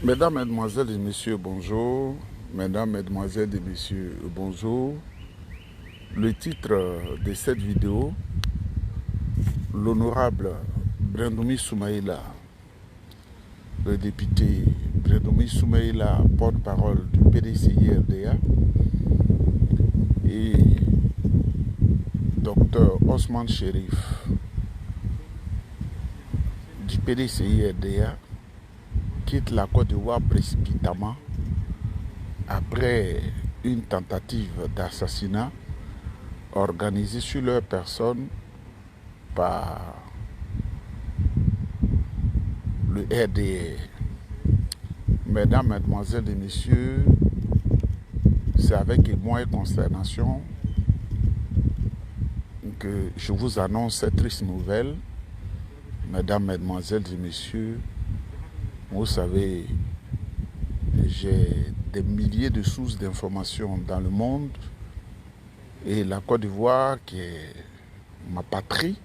Mesdames, Mesdemoiselles et Messieurs, bonjour. Mesdames, Mesdemoiselles et Messieurs, bonjour. Le titre de cette vidéo, l'honorable Brendoumi Soumaïla, le député Brendoumi Soumaïla, porte-parole du PDCI-RDA, et Dr Osman Chérif du PDCI-RDA quitte la Côte d'Ivoire précipitamment après une tentative d'assassinat organisée sur leur personne par le RDR. Mesdames, Mesdemoiselles et Messieurs, c'est avec émoi et consternation que je vous annonce cette triste nouvelle. Mesdames, Mesdemoiselles et Messieurs, vous savez, j'ai des milliers de sources d'informations dans le monde et la Côte d'Ivoire, qui est ma patrie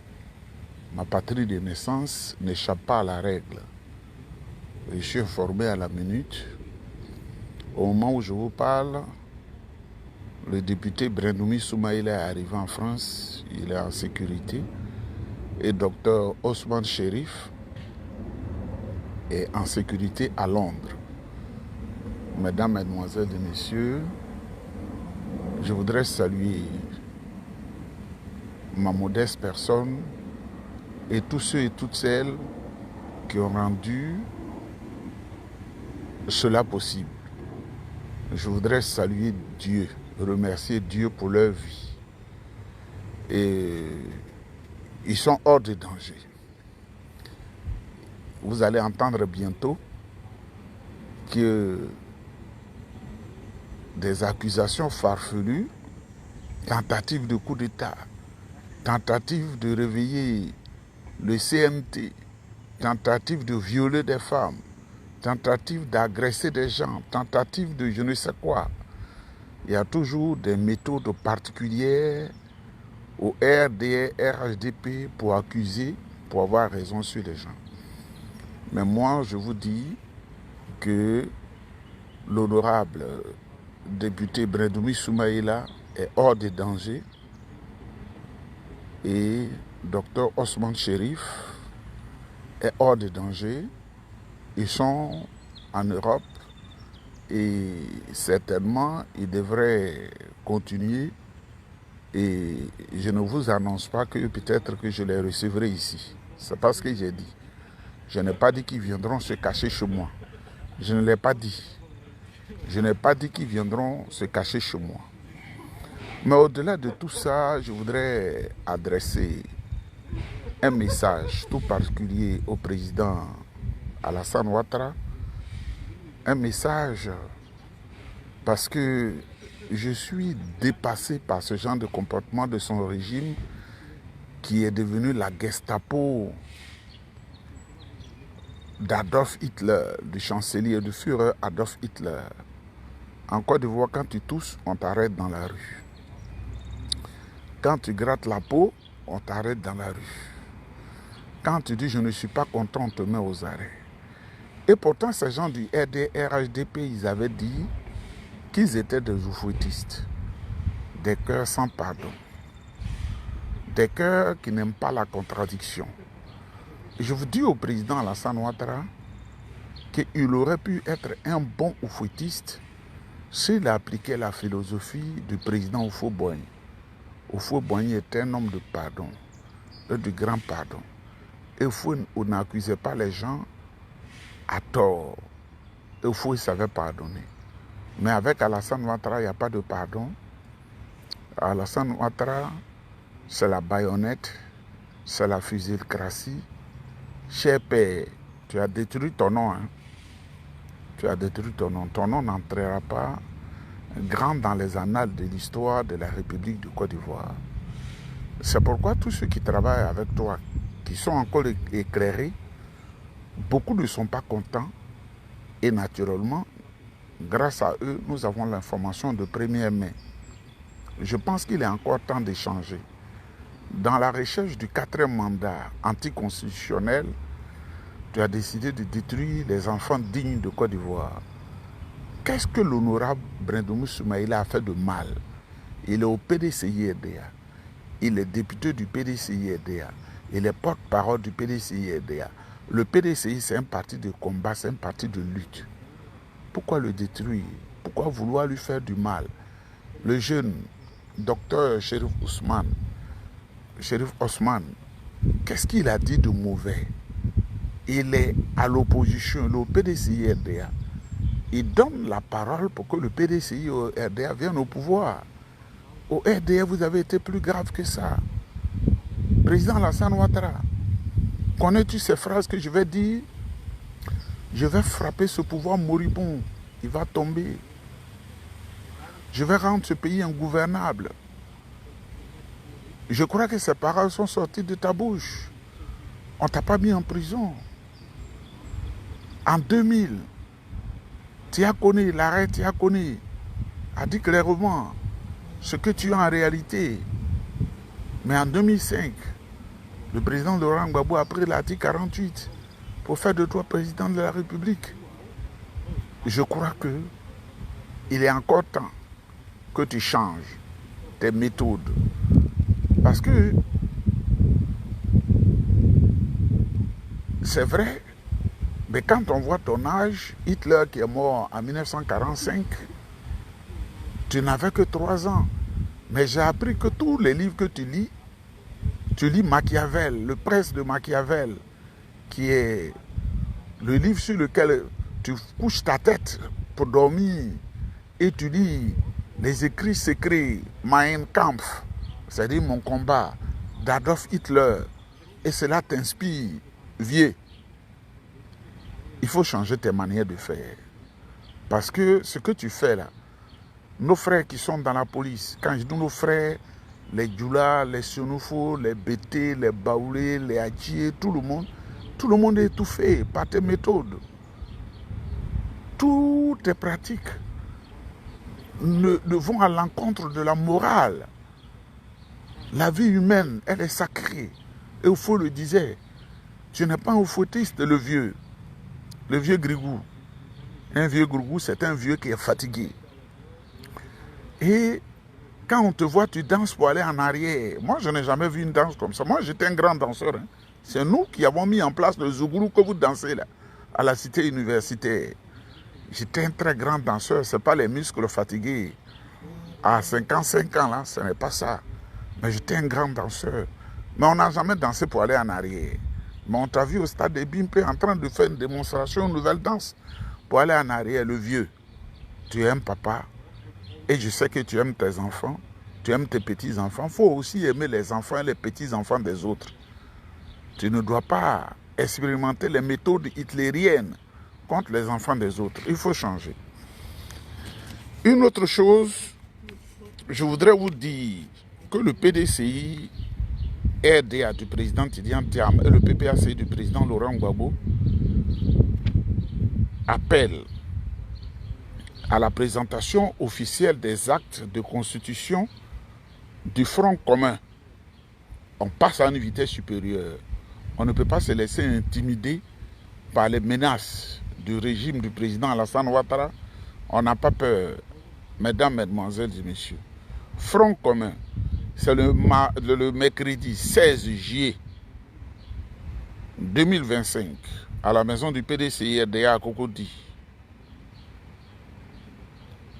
de naissance, n'échappe pas à la règle. Je suis informé à la minute. Au moment où je vous parle, le député Brendoumi Soumaïla est arrivé en France, il est en sécurité. Et Dr Osman Chérif est en sécurité à Londres. Mesdames, Mesdemoiselles et Messieurs, je voudrais saluer ma modeste personne et tous ceux et toutes celles qui ont rendu cela possible. Je voudrais saluer Dieu, remercier Dieu pour leur vie. Et ils sont hors de danger. Vous allez entendre bientôt que des accusations farfelues, tentatives de coup d'État, tentatives de réveiller le CNT, tentatives de violer des femmes, tentatives d'agresser des gens, tentatives de je ne sais quoi. Il y a toujours des méthodes particulières au RDR, RHDP pour accuser, pour avoir raison sur les gens. Mais moi, je vous dis que l'honorable député Brendoumi Soumaïla est hors de danger et Dr Osman Chérif est hors de danger. Ils sont en Europe et certainement ils devraient continuer, et je ne vous annonce pas que peut-être que je les recevrai ici. C'est pas ce que j'ai dit. Je n'ai pas dit qu'ils viendront se cacher chez moi. Je ne l'ai pas dit. Je n'ai pas dit qu'ils viendront se cacher chez moi. Mais au-delà de tout ça, je voudrais adresser un message tout particulier au président Alassane Ouattara. Un message parce que je suis dépassé par ce genre de comportement de son régime qui est devenu la Gestapo d'Adolf Hitler, du chancelier, du Führer Adolf Hitler. En Côte d'Ivoire, quand tu tousses, on t'arrête dans la rue. Quand tu grattes la peau, on t'arrête dans la rue. Quand tu dis je ne suis pas content, on te met aux arrêts. Et pourtant, ces gens du RDR-HDP, ils avaient dit qu'ils étaient des oufouettistes, des cœurs sans pardon, des cœurs qui n'aiment pas la contradiction. Je vous dis au président Alassane Ouattara qu'il aurait pu être un bon oufouettiste s'il appliquait la philosophie du président Houphouët-Boigny. Houphouët-Boigny était un homme de pardon, de grand pardon. Et Houphouët n'accusait pas les gens à tort. Et Houphouët savait pardonner. Mais avec Alassane Ouattara, il n'y a pas de pardon. Alassane Ouattara, c'est la baïonnette, c'est la fusilcratie. Cher père, tu as détruit ton nom. Hein? Tu as détruit ton nom. Ton nom n'entrera pas grand dans les annales de l'histoire de la République de Côte d'Ivoire. C'est pourquoi tous ceux qui travaillent avec toi, qui sont encore éclairés, beaucoup ne sont pas contents. Et naturellement, grâce à eux, nous avons l'information de première main. Je pense qu'il est encore temps d'échanger. Dans la recherche du 4e mandat anticonstitutionnel, tu as décidé de détruire les enfants dignes de Côte d'Ivoire. Qu'est-ce que l'honorable Brindoumou Soumaïla a fait de mal? Il est au PDCI-RDA. Il est député du PDCI-RDA. Il est porte-parole du PDCI-RDA. Le PDCI, c'est un parti de combat, c'est un parti de lutte. Pourquoi le détruire? Pourquoi vouloir lui faire du mal? Le jeune docteur Chérif Osman, qu'est-ce qu'il a dit de mauvais? Il est à l'opposition, le PDCI-RDA. Il donne la parole pour que le PDCI-RDA vienne au pouvoir. Au RDA, vous avez été plus grave que ça. Président Alassane Ouattara, connais-tu ces phrases que je vais dire? Je vais frapper ce pouvoir moribond. Il va tomber. Je vais rendre ce pays ingouvernable. Je crois que ces paroles sont sorties de ta bouche. On ne t'a pas mis en prison. En 2000, l'arrêt Tiakone a dit clairement ce que tu es en réalité. Mais en 2005, le président Laurent Gbagbo a pris l'article 48 pour faire de toi président de la République. Je crois que il est encore temps que tu changes tes méthodes. Parce que c'est vrai, mais quand on voit ton âge, Hitler qui est mort en 1945, tu n'avais que 3 ans. Mais j'ai appris que tous les livres que tu lis Machiavel, le Prince de Machiavel, qui est le livre sur lequel tu couches ta tête pour dormir et tu lis les écrits secrets, Mein Kampf, c'est-à-dire mon combat, d'Adolf Hitler, et cela t'inspire, vieux. Il faut changer tes manières de faire. Parce que ce que tu fais là, nos frères qui sont dans la police, quand je dis nos frères, les Djoula, les Sionofo, les Bété, les Baoulé, les Adjié, tout le monde est étouffé par tes méthodes. Toutes tes pratiques ne vont à l'encontre de la morale. La vie humaine, elle est sacrée. Et Oufo le disait, tu n'es pas un oufotiste, le vieux Grigou. Un vieux Grigou, c'est un vieux qui est fatigué. Et quand on te voit, tu danses pour aller en arrière. Moi, je n'ai jamais vu une danse comme ça. Moi, j'étais un grand danseur. Hein. C'est nous qui avons mis en place le Zougourou que vous dansez là, à la cité universitaire. J'étais un très grand danseur. Ce n'est pas les muscles fatigués. À 55 ans, là, ce n'est pas ça. Mais j'étais un grand danseur. Mais on n'a jamais dansé pour aller en arrière. Mais on t'a vu au stade de Bimpe en train de faire une démonstration, une nouvelle danse pour aller en arrière. Le vieux, tu aimes papa. Et je sais que tu aimes tes enfants, tu aimes tes petits-enfants. Il faut aussi aimer les enfants et les petits-enfants des autres. Tu ne dois pas expérimenter les méthodes hitlériennes contre les enfants des autres. Il faut changer. Une autre chose, je voudrais vous dire que le PDCI RDA du président Tidiane Thiam et le PPACI du président Laurent Gbagbo appellent à la présentation officielle des actes de constitution du Front commun. On passe à une vitesse supérieure. On ne peut pas se laisser intimider par les menaces du régime du président Alassane Ouattara. On n'a pas peur. Mesdames, Mesdemoiselles et Messieurs, Front commun, c'est le mercredi 16 juillet 2025 à la maison du PDCI-RDA à Cocody.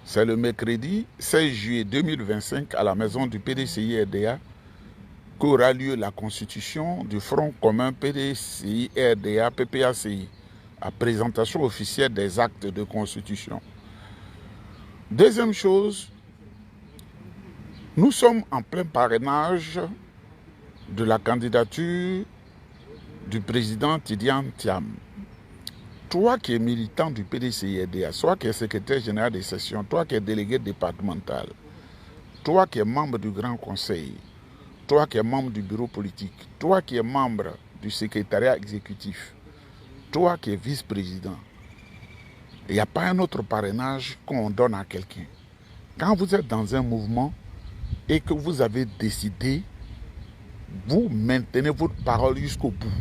C'est le mercredi 16 juillet 2025 à la maison du PDCI-RDA qu'aura lieu la constitution du Front commun PDCI-RDA-PPACI, à présentation officielle des actes de constitution. Deuxième chose, nous sommes en plein parrainage de la candidature du président Tidiane Thiam. Toi qui es militant du PDCI-RDA, toi qui es secrétaire général des sessions, toi qui es délégué départemental, toi qui es membre du Grand Conseil, toi qui es membre du bureau politique, toi qui es membre du secrétariat exécutif, toi qui es vice-président, il n'y a pas un autre parrainage qu'on donne à quelqu'un. Quand vous êtes dans un mouvement et que vous avez décidé, vous maintenez votre parole jusqu'au bout.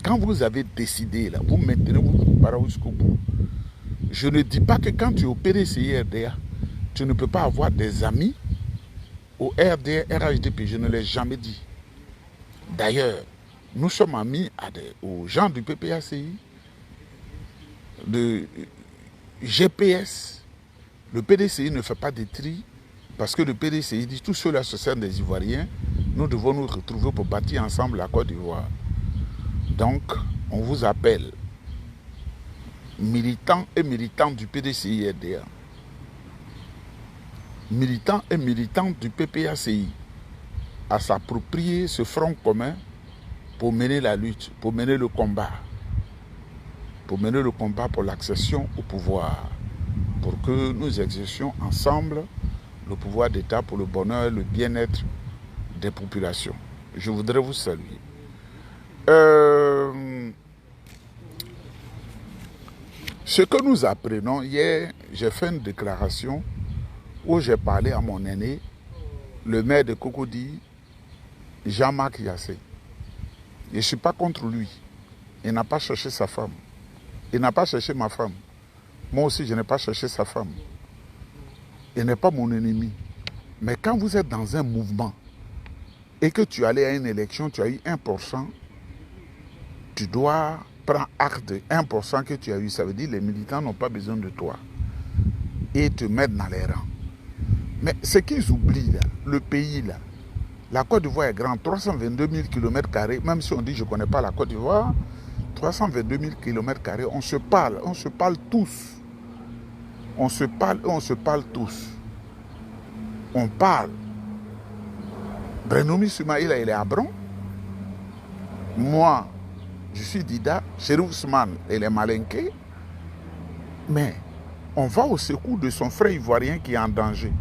quand vous avez décidé, là, vous maintenez vos paroles jusqu'au bout. Je ne dis pas que quand tu es au PDCI-RDA, tu ne peux pas avoir des amis au RDA, RHDP. Je ne l'ai jamais dit. D'ailleurs, nous sommes amis aux gens du PPACI, de GPS. Le PDCI ne fait pas de tri parce que le PDCI dit tout cela ce sont des Ivoiriens. Nous devons nous retrouver pour bâtir ensemble la Côte d'Ivoire. Donc, on vous appelle militants et militantes du PDCI-RDA, militants et militantes du PPACI, à s'approprier ce front commun pour mener la lutte, pour mener le combat pour l'accession au pouvoir, pour que nous exercions ensemble le pouvoir d'État pour le bonheur et le bien-être des populations. Je voudrais vous saluer. Ce que nous apprenons, hier, j'ai fait une déclaration où j'ai parlé à mon aîné, le maire de Cocody, Jean-Marc Yassé. Je ne suis pas contre lui. Il n'a pas cherché sa femme. Il n'a pas cherché ma femme. Moi aussi, je n'ai pas cherché sa femme. Il n'est pas mon ennemi. Mais quand vous êtes dans un mouvement et que tu allais à une élection, tu as eu 1%, tu dois prendre acte de 1% que tu as eu. Ça veut dire que les militants n'ont pas besoin de toi. Et te mettre dans les rangs. Mais ce qu'ils oublient, là, le pays, là, la Côte d'Ivoire est grande, 322 000 km², même si on dit que je ne connais pas la Côte d'Ivoire, 322 000 km², on se parle tous. On se parle tous. On parle. Brenomi Soumaïla, il est à Bron. Moi, je suis Dida. Chérif Ousmane, il est malinqué. Mais on va au secours de son frère ivoirien qui est en danger.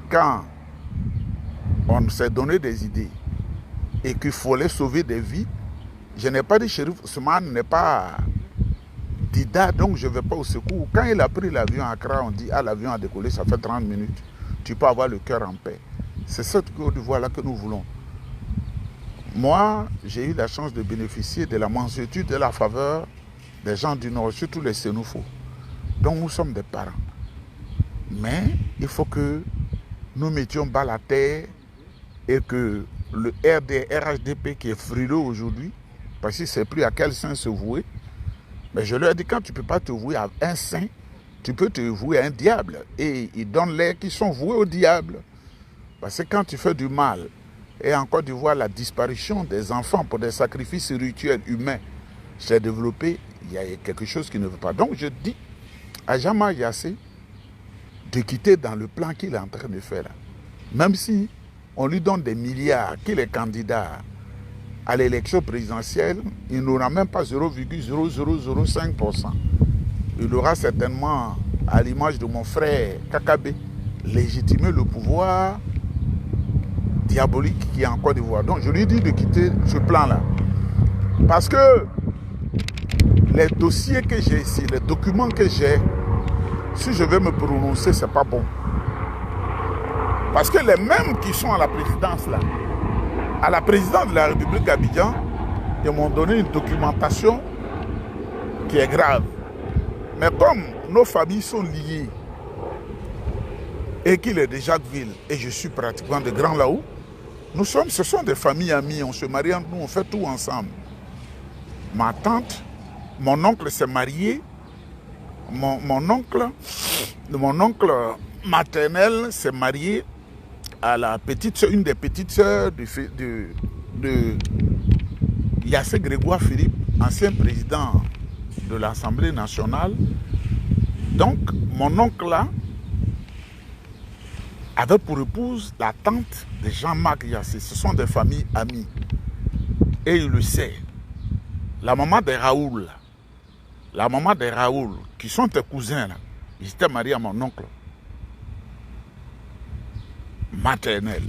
Quand on s'est donné des idées et qu'il fallait sauver des vies, je n'ai pas dit Chérif Ousmane n'est pas Dida, donc je ne vais pas au secours. Quand il a pris l'avion à Accra, on dit, ah, l'avion a décollé, ça fait 30 minutes. Tu peux avoir le cœur en paix. C'est cette Côte d'Ivoire-là que nous voulons. Moi, j'ai eu la chance de bénéficier de la mansuétude et de la faveur des gens du Nord, surtout les Sénoufos. Donc nous sommes des parents. Mais il faut que nous mettions bas la terre et que le RHDP qui est frileux aujourd'hui, parce qu'il ne sait plus à quel saint se vouer, mais je leur ai dit, quand tu ne peux pas te vouer à un saint, tu peux te vouer à un diable. Et ils donnent l'air qui sont voués au diable. Parce que quand tu fais du mal, et en Côte d'Ivoire, la disparition des enfants pour des sacrifices rituels humains s'est développée, il y a quelque chose qui ne veut pas. Donc je dis à Jean-Marc Yassé de quitter dans le plan qu'il est en train de faire là. Même si on lui donne des milliards, qu'il est candidat à l'élection présidentielle, il n'aura même pas 0,0005%. Il aura certainement, à l'image de mon frère Kakabe, légitimé le pouvoir diabolique qui est en Côte d'Ivoire. Donc je lui dis de quitter ce plan-là. Parce que les dossiers que j'ai ici, les documents que j'ai, si je vais me prononcer, ce n'est pas bon. Parce que les mêmes qui sont à la présidence là, à la présidence de la République d'Abidjan, ils m'ont donné une documentation qui est grave. Mais comme nos familles sont liées et qu'il est de Jacquesville et je suis pratiquement de Grand Laou, ce sont des familles amies, on se marie entre nous, on fait tout ensemble. Ma tante, mon oncle s'est marié, mon oncle maternel s'est marié à la petite soeur, une des petites sœurs de Yassé Grégoire Philippe, ancien président de l'Assemblée nationale. Donc, mon oncle là avait pour épouse la tante de Jean-Marc Yassé. Ce sont des familles amies. Et il le sait. La maman de Raoul, qui sont tes cousins, là, ils étaient mariés à mon oncle maternel.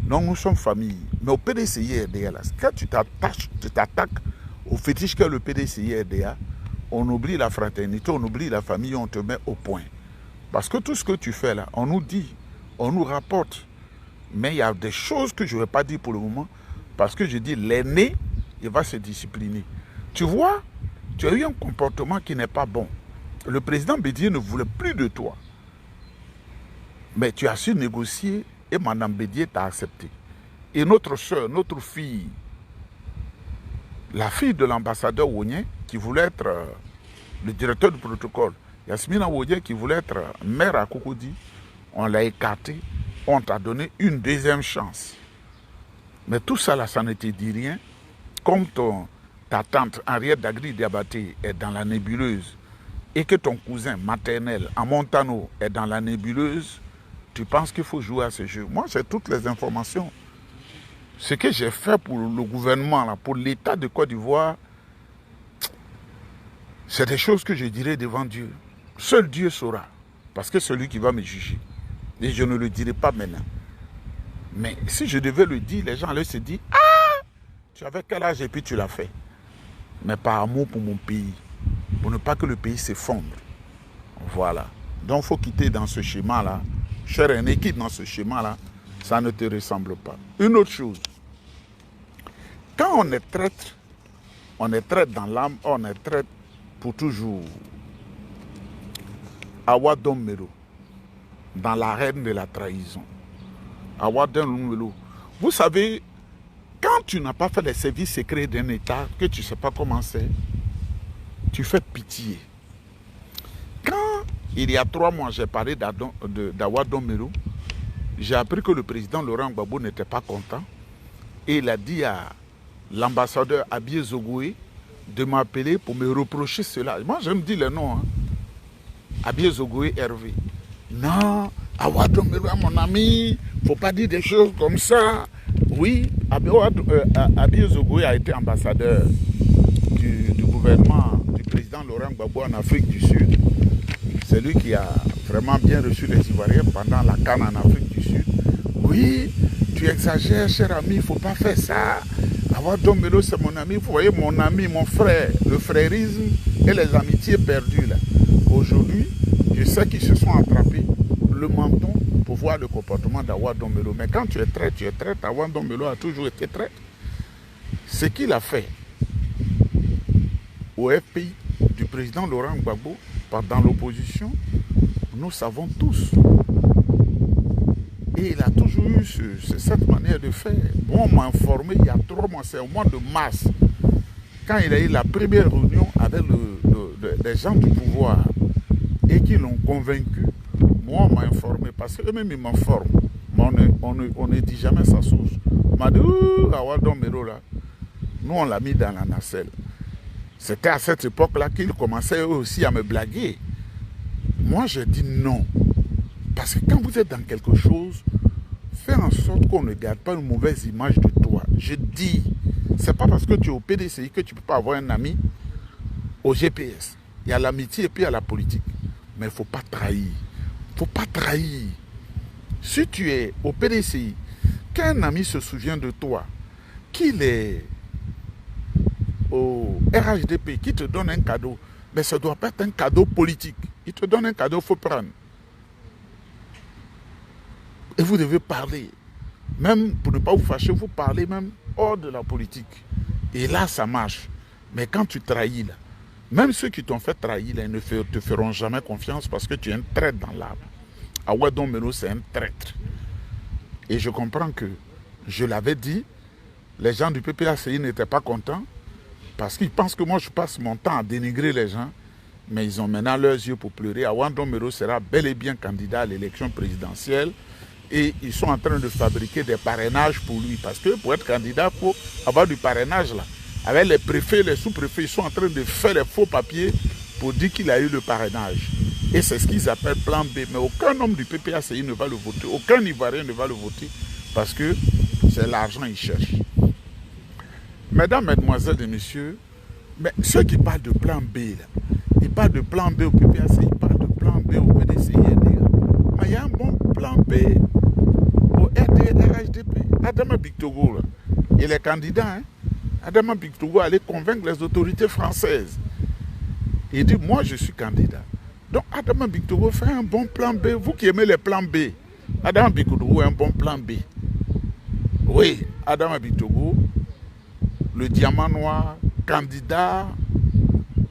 Donc nous sommes famille. Mais au PDCI-RDA, quand tu t'attaques au fétiche qu'est le PDCI-RDA, on oublie la fraternité, on oublie la famille, on te met au point. Parce que tout ce que tu fais là, on nous dit, on nous rapporte. Mais il y a des choses que je ne vais pas dire pour le moment, parce que je dis l'aîné il va se discipliner. Tu vois, tu as eu un comportement qui n'est pas bon. Le président Bédié ne voulait plus de toi. Mais tu as su négocier et Mme Bédié t'a accepté. Et notre soeur, notre fille, la fille de l'ambassadeur Wonien, qui voulait être le directeur du protocole, Yasmina Wonien, qui voulait être maire à Cocody, on l'a écarté, on t'a donné une deuxième chance. Mais tout ça, là, ça ne te dit rien. Comme ta tante Henriette Dagri Diabaté est dans la nébuleuse et que ton cousin maternel, Amontano, est dans la nébuleuse, tu penses qu'il faut jouer à ce jeu. Moi, j'ai toutes les informations. Ce que j'ai fait pour le gouvernement, là, pour l'État de Côte d'Ivoire, c'est des choses que je dirai devant Dieu. Seul Dieu saura, parce que c'est lui qui va me juger. Et je ne le dirai pas maintenant. Mais si je devais le dire, les gens allaient se dire, ah, tu avais quel âge et puis tu l'as fait. Mais par amour pour mon pays, pour ne pas que le pays s'effondre. Voilà. Donc il faut quitter dans ce schéma-là. Cher aîné, quitte dans ce schéma-là, ça ne te ressemble pas. Une autre chose, quand on est traître dans l'âme, on est traître pour toujours. Awa Dommelo, dans l'arène de la trahison. Awa Dommelo. Vous savez, quand tu n'as pas fait les services secrets d'un État, que tu ne sais pas comment c'est, tu fais pitié. Quand il y a 3 mois, j'ai parlé d'Awa Dommelo, j'ai appris que le président Laurent Gbagbo n'était pas content et il a dit à l'ambassadeur Abiy Zogoué de m'appeler pour me reprocher cela. Moi, je me dis le nom. Hein. Abiy Zogoué Hervé. Non, Awa Dommelo, mon ami, il ne faut pas dire des choses comme ça. Oui, Abiy Zogoué a été ambassadeur du gouvernement du président Laurent Gbagbo en Afrique du Sud. C'est lui qui a vraiment bien reçu les Ivoiriens pendant la CAN en Afrique du Sud. Oui, tu exagères, cher ami, il ne faut pas faire ça. Awa Dommelo, c'est mon ami. Vous voyez, mon ami, mon frère, le frérisme et les amitiés perdues. Là. Aujourd'hui, je sais qu'ils se sont attrapés le menton pour voir le comportement d'Awa Dommelo. Mais quand tu es traître, tu es traître. Awa Dommelo a toujours été traître. Ce qu'il a fait au FPI du président Laurent Gbagbo, dans l'opposition, nous savons tous. Et il a toujours eu cette manière de faire. Moi, on m'a informé il y a 3 mois, c'est au mois de mars, quand il a eu la première réunion avec les gens du pouvoir et qui l'ont convaincu. Moi, on m'a informé, parce qu'eux-mêmes, ils m'informent. Mais on ne dit jamais sa source. On m'a dit, Awa Dommelo, là, nous, on l'a mis dans la nacelle. C'était à cette époque-là qu'ils commençaient eux aussi à me blaguer. Moi, j'ai dit non. Parce que quand vous êtes dans quelque chose, fais en sorte qu'on ne garde pas une mauvaise image de toi. Je dis, c'est pas parce que tu es au PDCI que tu ne peux pas avoir un ami au GPS. Il y a l'amitié et puis il y a la politique. Mais il ne faut pas trahir. Il ne faut pas trahir. Si tu es au PDCI, qu'un ami se souvient de toi, qu'il est au RHDP, qui te donne un cadeau, mais ça ne doit pas être un cadeau politique. Il te donne un cadeau, il faut prendre. Et vous devez parler. Même pour ne pas vous fâcher, vous parlez même hors de la politique. Et là, ça marche. Mais quand tu trahis, là, même ceux qui t'ont fait trahir, là, ils ne te feront jamais confiance parce que tu es un traître dans l'âme. Awa Dommelo, c'est un traître. Et je comprends que, je l'avais dit, les gens du PPACI n'étaient pas contents parce qu'ils pensent que moi, je passe mon temps à dénigrer les gens. Mais ils ont maintenant leurs yeux pour pleurer. Awa Dommelo sera bel et bien candidat à l'élection présidentielle. Et ils sont en train de fabriquer des parrainages pour lui. Parce que pour être candidat, il faut avoir du parrainage là. Avec les préfets, les sous-préfets, ils sont en train de faire les faux papiers pour dire qu'il a eu le parrainage. Et c'est ce qu'ils appellent plan B. Mais aucun homme du PPACI ne va le voter. Aucun Ivoirien ne va le voter. Parce que c'est l'argent qu'ils cherchent. Mesdames, mesdemoiselles et messieurs, mais ceux qui parlent de plan B, là, ils parlent de plan B au PPACI, ils parlent de plan B au PDCI. Mais il y a un bon plan B au RHDP. Adama Bictogo, là, il est candidat. Hein? Adama Bictogo allait convaincre les autorités françaises. Il dit, moi je suis candidat. Donc Adama Bictogo fait un bon plan B. Vous qui aimez les plans B, Adama Bictogo a un bon plan B. Oui, Adama Bictogo, le diamant noir, candidat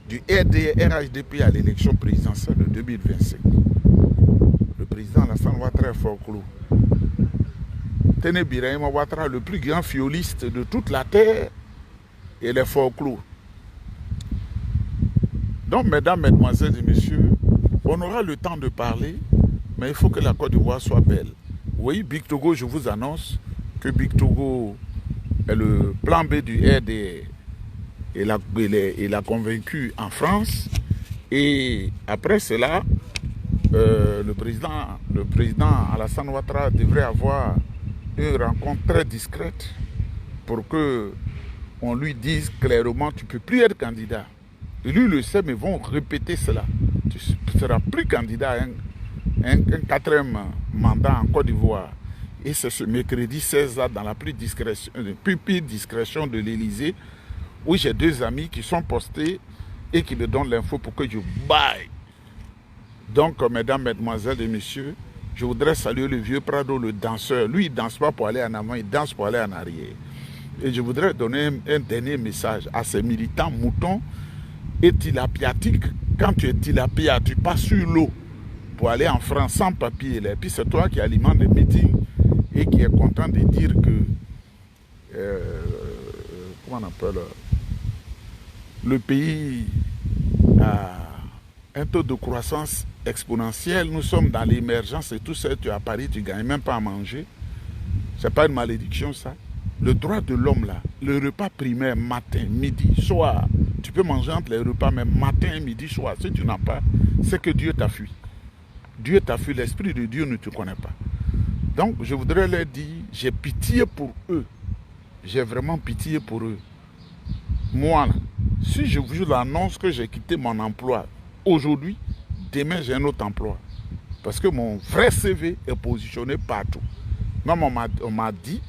du RHDP à l'élection présidentielle de 2025. Le président Alassane Ouattara est fort clos. Tene Birahima Ouattara, le plus grand violiste de toute la terre, il est fort clos. Donc, mesdames, mesdemoiselles et messieurs, on aura le temps de parler, mais il faut que la Côte d'Ivoire soit belle. Oui, Big Togo, je vous annonce que Big Togo est le plan B du RDR. Il a convaincu en France. Et après cela, le président Alassane Ouattara devrait avoir une rencontre très discrète pour qu'on lui dise clairement, tu ne peux plus être candidat. Et lui le sait, mais ils vont répéter cela. Tu ne seras plus candidat à un quatrième mandat en Côte d'Ivoire. Et c'est ce mercredi 16 là, dans la plus discrétion de l'Élysée, où j'ai deux amis qui sont postés et qui me donnent l'info pour que je baille. Donc, mesdames, mesdemoiselles et messieurs, je voudrais saluer le vieux Prado, le danseur. Lui, il ne danse pas pour aller en avant, il danse pour aller en arrière. Et je voudrais donner un dernier message à ces militants moutons et tilapiatiques. Quand tu es tilapia, tu passes sur l'eau pour aller en France sans papier. Et puis c'est toi qui alimente des meetings et qui est content de dire que, comment on appelle, le pays a un taux de croissance exponentielle. Nous sommes dans l'émergence et tout ça. Tu es à Paris, tu ne gagnes même pas à manger. Ce n'est pas une malédiction, ça. Le droit de l'homme, là, le repas primaire, matin, midi, soir, tu peux manger entre les repas, mais matin, midi, soir. Si tu n'as pas, c'est que Dieu t'a fui. Dieu t'a fui, l'Esprit de Dieu ne te connaît pas. Donc, je voudrais leur dire, j'ai pitié pour eux. J'ai vraiment pitié pour eux. Moi, là, si je vous annonce que j'ai quitté mon emploi aujourd'hui, demain j'ai un autre emploi. Parce que mon vrai CV est positionné partout. Même on m'a dit,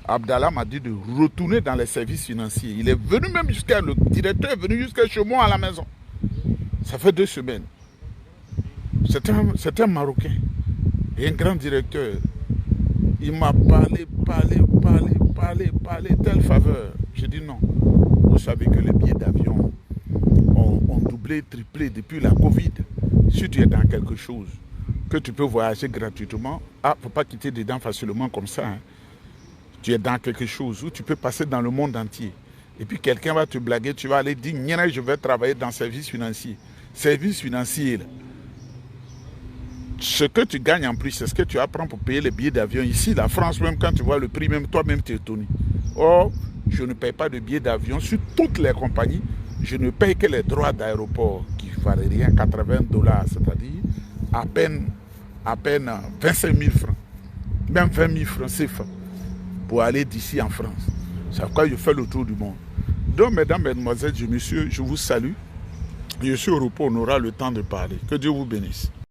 Abdallah m'a dit de retourner dans les services financiers. Il est venu même jusqu'à, le directeur est venu jusqu'à chez moi à la maison. Ça fait 2 semaines. C'est un Marocain et un grand directeur. Il m'a parlé, telle faveur. J'ai dit non. Vous savez que les billets d'avion ont doublé, triplé depuis la Covid. Si tu es dans quelque chose, que tu peux voyager gratuitement, il ne faut pas quitter dedans facilement comme ça. Hein. Tu es dans quelque chose où tu peux passer dans le monde entier. Et puis quelqu'un va te blaguer, tu vas aller dire, je vais travailler dans le service financier. Service financier, là. Ce que tu gagnes en plus, c'est ce que tu apprends pour payer les billets d'avion. Ici, la France, même quand tu vois le prix, même toi-même, tu es étonné. Or, je ne paye pas de billets d'avion sur toutes les compagnies. Je ne paye que les droits d'aéroport qui ne valent rien, $80, c'est-à-dire à peine 25 000 francs. Même 20 000 francs CFA pour aller d'ici en France. C'est pourquoi je fais le tour du monde. Donc, mesdames, mesdemoiselles et messieurs, je vous salue. Je suis au repos, on aura le temps de parler. Que Dieu vous bénisse.